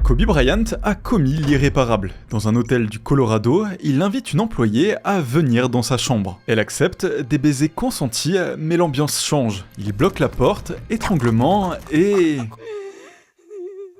Kobe Bryant a commis l'irréparable. Dans un hôtel du Colorado, il invite une employée à venir dans sa chambre. Elle accepte, des baisers consentis, mais l'ambiance change. Il bloque la porte, étranglement et...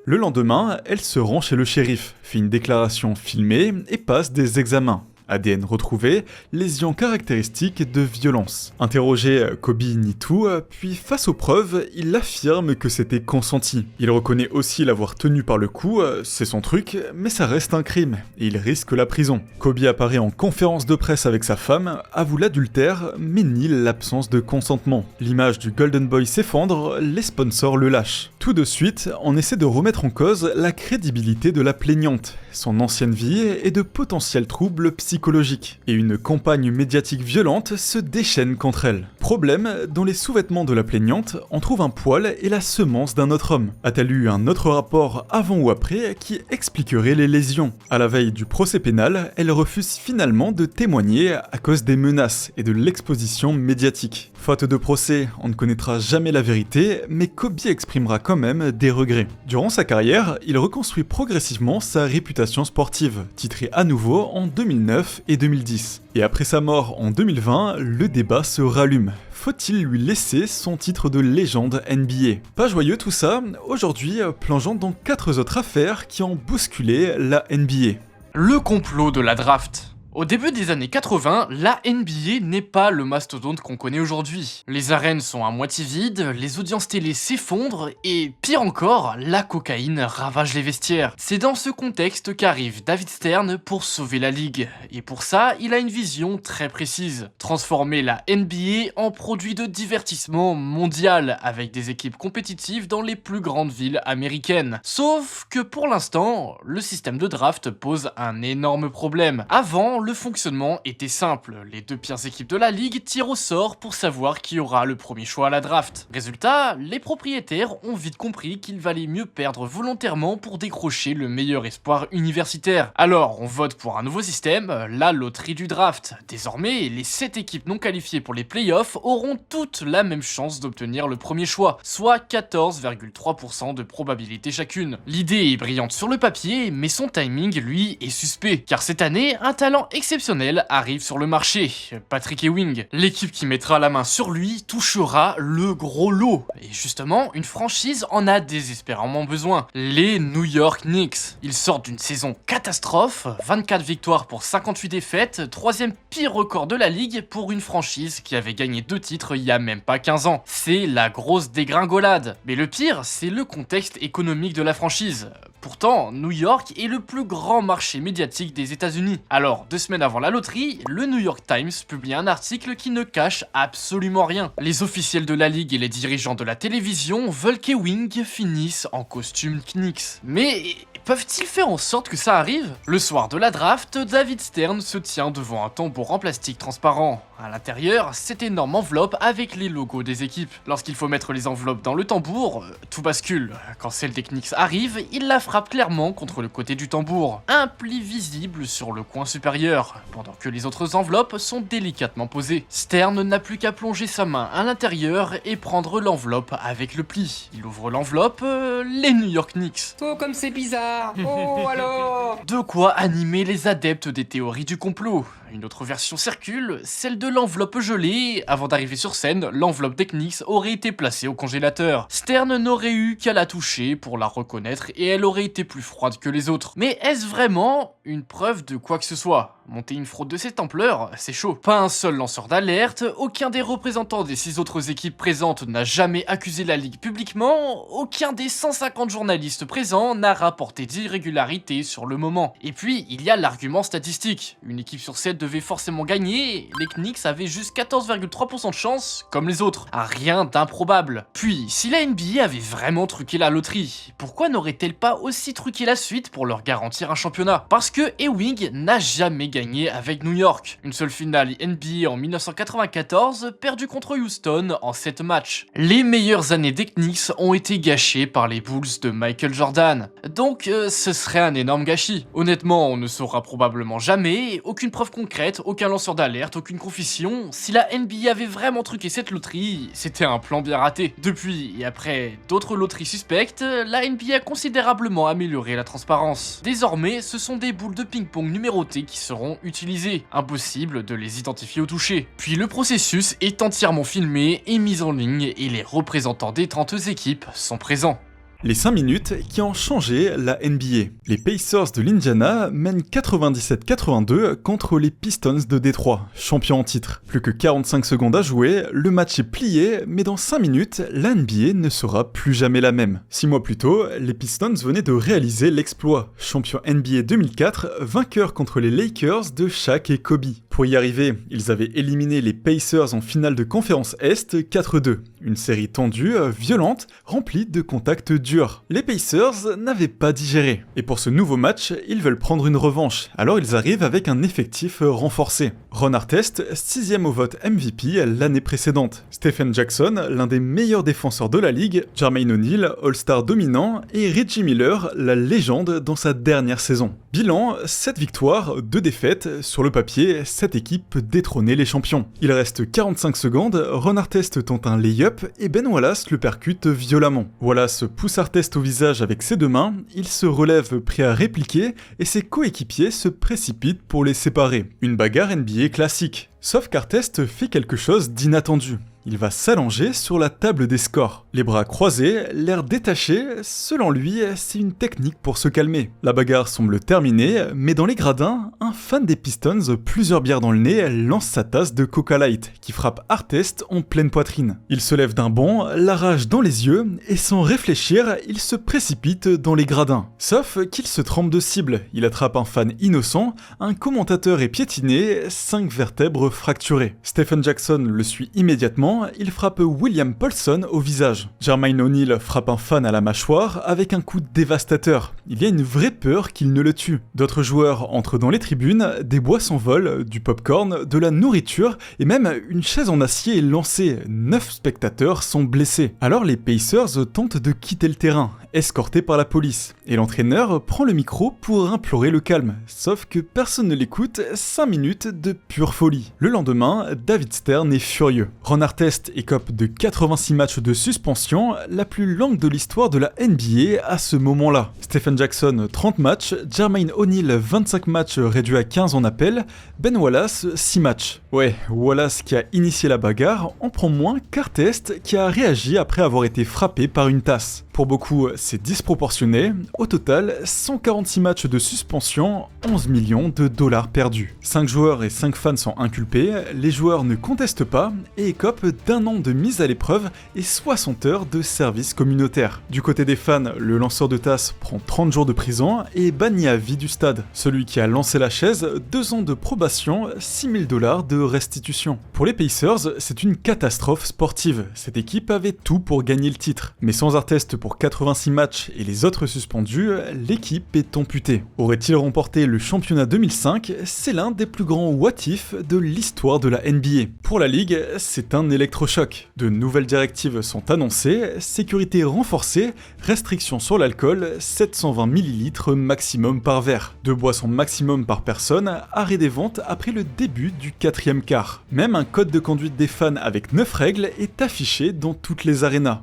Le lendemain, elle se rend chez le shérif, fait une déclaration filmée et passe des examens. ADN retrouvé, lésions caractéristiques de violence. Interrogé, Kobe nie tout, puis face aux preuves, il affirme que c'était consenti. Il reconnaît aussi l'avoir tenu par le cou, c'est son truc, mais ça reste un crime, et il risque la prison. Kobe apparaît en conférence de presse avec sa femme, avoue l'adultère, mais nie l'absence de consentement. L'image du Golden Boy s'effondre, les sponsors le lâchent. Tout de suite, on essaie de remettre en cause la crédibilité de la plaignante, son ancienne vie et de potentiels troubles psychologiques. Et une campagne médiatique violente se déchaîne contre elle. Problème, dans les sous-vêtements de la plaignante, on trouve un poil et la semence d'un autre homme. A-t-elle eu un autre rapport avant ou après qui expliquerait les lésions? À la veille du procès pénal, elle refuse finalement de témoigner à cause des menaces et de l'exposition médiatique. Faute de procès, on ne connaîtra jamais la vérité, mais Kobe exprimera quand même des regrets. Durant sa carrière, il reconstruit progressivement sa réputation sportive, titré à nouveau en 2009 et 2010. Et après sa mort en 2020, le débat se rallume. Faut-il lui laisser son titre de légende NBA? Pas joyeux tout ça, aujourd'hui plongeons dans 4 autres affaires qui ont bousculé la NBA. Le complot de la draft. Au début des années 80, la NBA n'est pas le mastodonte qu'on connaît aujourd'hui. Les arènes sont à moitié vides, les audiences télé s'effondrent et, pire encore, la cocaïne ravage les vestiaires. C'est dans ce contexte qu'arrive David Stern pour sauver la ligue. Et pour ça, il a une vision très précise. Transformer la NBA en produit de divertissement mondial, avec des équipes compétitives dans les plus grandes villes américaines. Sauf que pour l'instant, le système de draft pose un énorme problème. Avant, le fonctionnement était simple, les 2 pires équipes de la ligue tirent au sort pour savoir qui aura le premier choix à la draft. Résultat, les propriétaires ont vite compris qu'il valait mieux perdre volontairement pour décrocher le meilleur espoir universitaire. Alors, on vote pour un nouveau système, la loterie du draft. Désormais, les 7 équipes non qualifiées pour les playoffs auront toutes la même chance d'obtenir le premier choix, soit 14,3% de probabilité chacune. L'idée est brillante sur le papier, mais son timing, lui, est suspect, car cette année, un talent exceptionnel arrive sur le marché, Patrick Ewing. L'équipe qui mettra la main sur lui touchera le gros lot. Et justement, une franchise en a désespérément besoin, les New York Knicks. Ils sortent d'une saison catastrophe, 24 victoires pour 58 défaites, 3e pire record de la ligue pour une franchise qui avait gagné 2 titres il y a même pas 15 ans. C'est la grosse dégringolade. Mais le pire, c'est le contexte économique de la franchise. Pourtant, New York est le plus grand marché médiatique des États-Unis. Alors, 2 semaines avant la loterie, le New York Times publie un article qui ne cache absolument rien. Les officiels de la ligue et les dirigeants de la télévision veulent qu'Ewing finisse en costume Knicks. Mais peuvent-ils faire en sorte que ça arrive? Le soir de la draft, David Stern se tient devant un tambour en plastique transparent. À l'intérieur, cette énorme enveloppe avec les logos des équipes. Lorsqu'il faut mettre les enveloppes dans le tambour, tout bascule. Quand celle des Knicks arrive, il la frappe clairement contre le côté du tambour. Un pli visible sur le coin supérieur, pendant que les autres enveloppes sont délicatement posées. Stern n'a plus qu'à plonger sa main à l'intérieur et prendre l'enveloppe avec le pli. Il ouvre l'enveloppe, les New York Knicks. Oh, comme c'est bizarre! Oh, alors! De quoi animer les adeptes des théories du complot. Une autre version circule, celle de l'enveloppe gelée. Avant d'arriver sur scène, l'enveloppe des Knicks aurait été placée au congélateur. Stern n'aurait eu qu'à la toucher pour la reconnaître et elle aurait été plus froide que les autres. Mais est-ce vraiment une preuve de quoi que ce soit? Monter une fraude de cette ampleur, c'est chaud. Pas un seul lanceur d'alerte, aucun des représentants des 6 autres équipes présentes n'a jamais accusé la ligue publiquement, aucun des 150 journalistes présents n'a rapporté d'irrégularités sur le moment. Et puis, il y a l'argument statistique. Une équipe sur 7 devait forcément gagner, les Knicks avaient juste 14,3% de chance, comme les autres. Rien d'improbable. Puis, si la NBA avait vraiment truqué la loterie, pourquoi n'aurait-elle pas aussi truqué la suite pour leur garantir un championnat? Parce que Ewing n'a jamais gagné avec New York. Une seule finale NBA en 1994, perdue contre Houston en 7 matchs. Les meilleures années des Knicks ont été gâchées par les Bulls de Michael Jordan. Donc ce serait un énorme gâchis. Honnêtement, on ne saura probablement jamais, aucune preuve concrète, aucun lanceur d'alerte, aucune confession. Si la NBA avait vraiment truqué cette loterie, c'était un plan bien raté. Depuis et après d'autres loteries suspectes, la NBA a considérablement amélioré la transparence. Désormais, ce sont des boules de ping-pong numérotées qui seront utilisées. Impossible de les identifier au toucher. Puis le processus est entièrement filmé et mis en ligne et les représentants des 30 équipes sont présents. Les 5 minutes qui ont changé la NBA. Les Pacers de l'Indiana mènent 97-82 contre les Pistons de Détroit, champions en titre. Plus que 45 secondes à jouer, le match est plié, mais dans 5 minutes, la NBA ne sera plus jamais la même. 6 mois plus tôt, les Pistons venaient de réaliser l'exploit. Champions NBA 2004, vainqueurs contre les Lakers de Shaq et Kobe. Pour y arriver, ils avaient éliminé les Pacers en finale de conférence Est 4-2. Une série tendue, violente, remplie de contacts durs. Les Pacers n'avaient pas digéré. Et pour ce nouveau match, ils veulent prendre une revanche. Alors ils arrivent avec un effectif renforcé. Ron Artest, 6ème au vote MVP l'année précédente. Stephen Jackson, l'un des meilleurs défenseur de la ligue. Jermaine O'Neal, All-Star dominant. Et Reggie Miller, la légende dans sa dernière saison. Bilan, 7 victoires, 2 défaites. Sur le papier, cette équipe peut détrôner les champions. Il reste 45 secondes, Ron Artest tente un lay-up et Ben Wallace le percute violemment. Wallace pousse Artest au visage avec ses 2 mains, il se relève prêt à répliquer et ses coéquipiers se précipitent pour les séparer. Une bagarre NBA classique. Sauf qu'Artest fait quelque chose d'inattendu. Il va s'allonger sur la table des scores. Les bras croisés, l'air détaché, selon lui, c'est une technique pour se calmer. La bagarre semble terminée, mais dans les gradins, un fan des Pistons, plusieurs bières dans le nez, lance sa tasse de Coca Light, qui frappe Artest en pleine poitrine. Il se lève d'un bond, la rage dans les yeux, et sans réfléchir, il se précipite dans les gradins. Sauf qu'il se trompe de cible. Il attrape un fan innocent, un commentateur est piétiné, 5 vertèbres fracturées. Stephen Jackson le suit immédiatement, il frappe William Paulson au visage. Jermaine O'Neal frappe un fan à la mâchoire avec un coup dévastateur. Il y a une vraie peur qu'il ne le tue. D'autres joueurs entrent dans les tribunes, des boissons volent, du popcorn, de la nourriture et même une chaise en acier est lancée. 9 spectateurs sont blessés. Alors les Pacers tentent de quitter le terrain, escortés par la police. Et l'entraîneur prend le micro pour implorer le calme. Sauf que personne ne l'écoute, 5 minutes de pure folie. Le lendemain, David Stern est furieux. Ron Artest écope de 86 matchs de suspension, la plus longue de l'histoire de la NBA à ce moment-là. Stephen Jackson, 30 matchs, Jermaine O'Neal, 25 matchs réduits à 15 en appel, Ben Wallace, 6 matchs. Ouais, Wallace qui a initié la bagarre en prend moins qu'Artest qui a réagi après avoir été frappé par une tasse. Pour beaucoup, c'est disproportionné. Au total, 146 matchs de suspension, 11 millions de dollars perdus. 5 joueurs et 5 fans sont inculpés, les joueurs ne contestent pas et écopent d'1 an de mise à l'épreuve et 60 heures de service communautaire. Du côté des fans, le lanceur de tasse prend 30 jours de prison et est banni à vie du stade. Celui qui a lancé la chaise, 2 ans de probation, 6 000 dollars de restitution. Pour les Pacers, c'est une catastrophe sportive. Cette équipe avait tout pour gagner le titre. Mais sans Artest pour 86 matchs et les autres suspendus, l'équipe est amputée. Aurait-il remporté le championnat 2005? C'est l'un des plus grands what-if de l'histoire de la NBA. Pour la ligue, c'est un électrochoc. De nouvelles directives sont annoncées, sécurité renforcée, restrictions sur l'alcool, 720 ml maximum par verre. 2 boissons maximum par personne, arrêt des ventes après le début du 4e quart. Même un code de conduite des fans avec 9 règles est affiché dans toutes les arénas.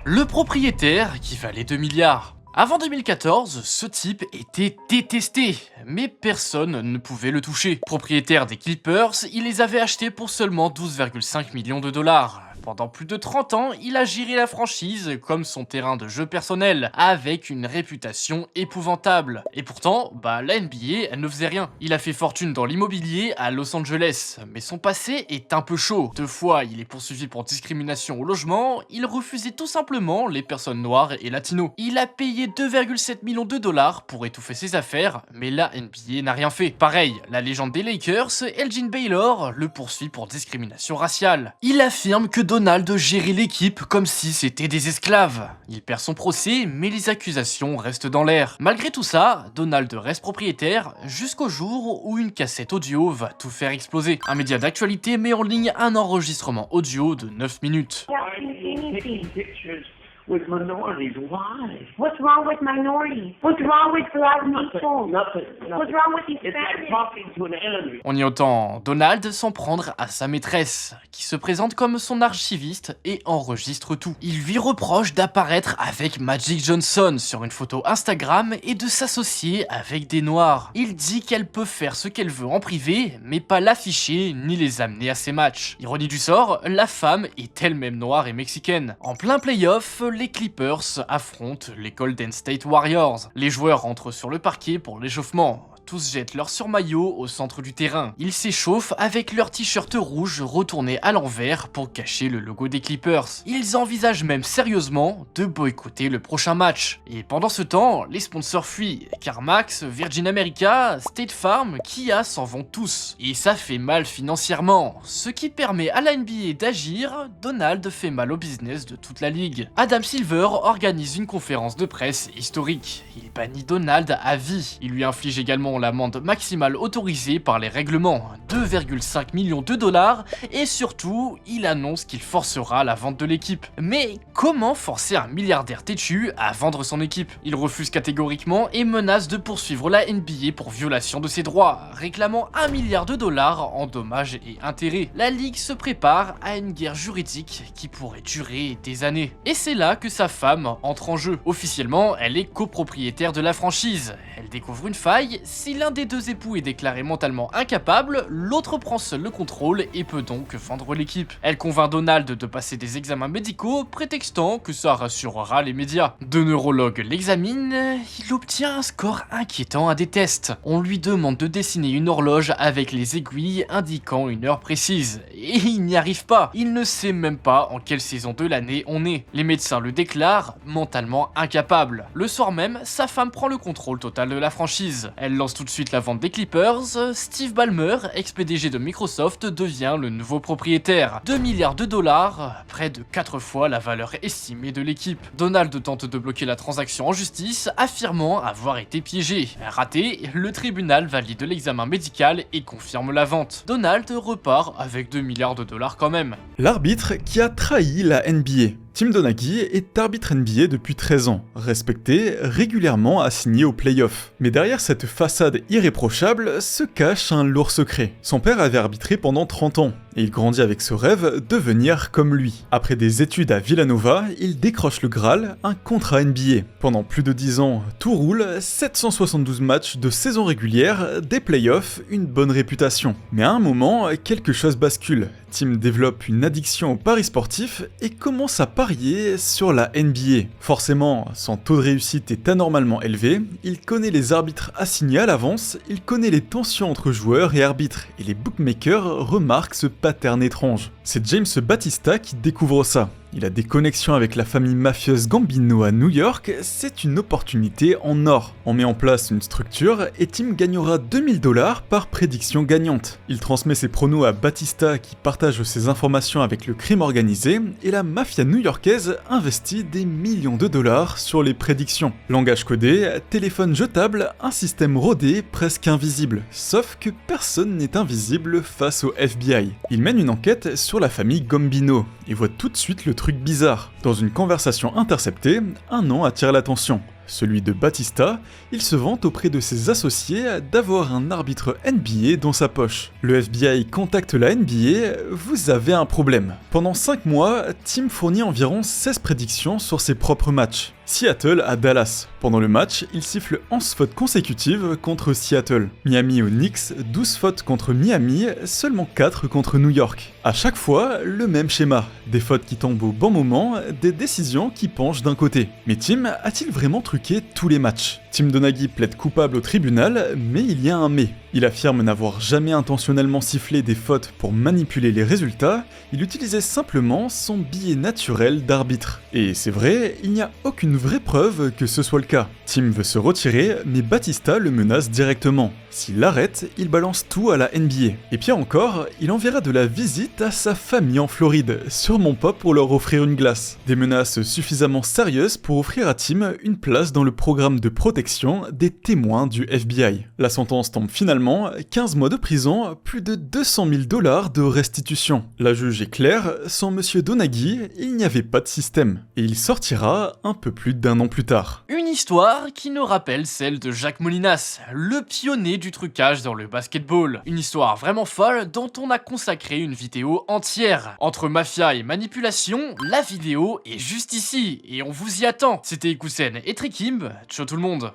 Le propriétaire qui valait 2 milliards. Avant 2014, ce type était détesté, mais personne ne pouvait le toucher. Propriétaire des Clippers, il les avait achetés pour seulement 12,5 millions de dollars. Pendant plus de 30 ans, il a géré la franchise comme son terrain de jeu personnel, avec une réputation épouvantable. Et pourtant, la NBA, elle ne faisait rien. Il a fait fortune dans l'immobilier à Los Angeles, mais son passé est un peu chaud. 2 fois, il est poursuivi pour discrimination au logement, il refusait tout simplement les personnes noires et latinos. Il a payé 2,7 millions de dollars pour étouffer ses affaires, mais la NBA n'a rien fait. Pareil, la légende des Lakers, Elgin Baylor, le poursuit pour discrimination raciale. Il affirme que Donald gérait l'équipe comme si c'était des esclaves. Il perd son procès, mais les accusations restent dans l'air. Malgré tout ça, Donald reste propriétaire jusqu'au jour où une cassette audio va tout faire exploser. Un média d'actualité met en ligne un enregistrement audio de 9 minutes. With minorities, why? What's wrong with minorities? What's wrong with black people? Nothing. What's wrong with It's like Hispanics? talking to an enemy. On y entend Donald s'en prendre à sa maîtresse, qui se présente comme son archiviste et enregistre tout. Il lui reproche d'apparaître avec Magic Johnson sur une photo Instagram et de s'associer avec des noirs. Il dit qu'elle peut faire ce qu'elle veut en privé, mais pas l'afficher ni les amener à ses matchs. Ironie du sort, la femme est elle-même noire et mexicaine. En plein playoff, les Clippers affrontent les Golden State Warriors. Les joueurs entrent sur le parquet pour l'échauffement. Tous jettent leur surmaillot au centre du terrain. Ils s'échauffent avec leur t-shirt rouge retourné à l'envers pour cacher le logo des Clippers. Ils envisagent même sérieusement de boycotter le prochain match. Et pendant ce temps, les sponsors fuient, car Max, Virgin America, State Farm, Kia s'en vont tous. Et ça fait mal financièrement. Ce qui permet à la NBA d'agir, Donald fait mal au business de toute la ligue. Adam Silver organise une conférence de presse historique. Il bannit Donald à vie. Il lui inflige également l'amende maximale autorisée par les règlements, 2,5 millions de dollars, et surtout, il annonce qu'il forcera la vente de l'équipe. Mais comment forcer un milliardaire têtu à vendre son équipe? Il refuse catégoriquement et menace de poursuivre la NBA pour violation de ses droits, réclamant 1 milliard de dollars en dommages et intérêts. La ligue se prépare à une guerre juridique qui pourrait durer des années. Et c'est là que sa femme entre en jeu. Officiellement, elle est copropriétaire de la franchise. Elle découvre une faille. Si l'un des deux époux est déclaré mentalement incapable, l'autre prend seul le contrôle et peut donc vendre l'équipe. Elle convainc Donald de passer des examens médicaux, prétextant que ça rassurera les médias. Deux neurologues l'examinent, il obtient un score inquiétant à des tests. On lui demande de dessiner une horloge avec les aiguilles indiquant une heure précise. Et il n'y arrive pas. Il ne sait même pas en quelle saison de l'année on est. Les médecins le déclarent mentalement incapable. Le soir même, sa femme prend le contrôle total de la franchise. Elle lance tout de suite la vente des Clippers. Steve Ballmer, ex-PDG de Microsoft, devient le nouveau propriétaire. 2 milliards de dollars, près de 4 fois la valeur estimée de l'équipe. Donald tente de bloquer la transaction en justice, affirmant avoir été piégé. Raté, le tribunal valide l'examen médical et confirme la vente. Donald repart avec 2 milliards de dollars quand même. L'arbitre qui a trahi la NBA. Tim Donaghy est arbitre NBA depuis 13 ans, respecté, régulièrement assigné aux playoffs. Mais derrière cette façade irréprochable se cache un lourd secret. Son père avait arbitré pendant 30 ans, et il grandit avec ce rêve de devenir comme lui. Après des études à Villanova, il décroche le Graal, un contrat NBA. Pendant plus de 10 ans, tout roule, 772 matchs de saison régulière, des playoffs, une bonne réputation. Mais à un moment, quelque chose bascule. Tim développe une addiction aux paris sportifs et commence à parier sur la NBA. Forcément, son taux de réussite est anormalement élevé, il connaît les arbitres assignés à l'avance, il connaît les tensions entre joueurs et arbitres, et les bookmakers remarquent ce pattern étrange. C'est James Battista qui découvre ça. Il a des connexions avec la famille mafieuse Gambino à New York, c'est une opportunité en or. On met en place une structure et Tim gagnera 2000 $ par prédiction gagnante. Il transmet ses pronos à Battista qui partage ses informations avec le crime organisé et la mafia new-yorkaise investit des millions de dollars sur les prédictions. Langage codé, téléphone jetable, un système rodé presque invisible. Sauf que personne n'est invisible face au FBI. Il mène une enquête sur la famille Gambino et voit tout de suite le truc bizarre. Dans une conversation interceptée, un nom attire l'attention. Celui de Battista, il se vante auprès de ses associés d'avoir un arbitre NBA dans sa poche. Le FBI contacte la NBA, vous avez un problème. Pendant 5 mois, Tim fournit environ 16 prédictions sur ses propres matchs. Seattle à Dallas. Pendant le match, il siffle 11 fautes consécutives contre Seattle. Miami aux Knicks, 12 fautes contre Miami, seulement 4 contre New York. À chaque fois, le même schéma. Des fautes qui tombent au bon moment, des décisions qui penchent d'un côté. Mais Tim a-t-il vraiment truqué tous les matchs? Tim Donaghy plaide coupable au tribunal, mais il y a un mais. Il affirme n'avoir jamais intentionnellement sifflé des fautes pour manipuler les résultats, il utilisait simplement son biais naturel d'arbitre. Et c'est vrai, il n'y a aucune une vraie preuve que ce soit le cas. Tim veut se retirer, mais Batista le menace directement. S'il l'arrête, il balance tout à la NBA. Et pire encore, il enverra de la visite à sa famille en Floride, sûrement pas pour leur offrir une glace. Des menaces suffisamment sérieuses pour offrir à Tim une place dans le programme de protection des témoins du FBI. La sentence tombe finalement, 15 mois de prison, plus de 200 000 $ de restitution. La juge est claire, sans Monsieur Donaghy, il n'y avait pas de système. Et il sortira un peu plus d'1 an plus tard. Une histoire qui nous rappelle celle de Jacques Molinas, le pionnier du trucage dans le basketball. Une histoire vraiment folle dont on a consacré une vidéo entière. Entre mafia et manipulation, la vidéo est juste ici, et on vous y attend. C'était Ikusen et Trikimb, ciao tout le monde.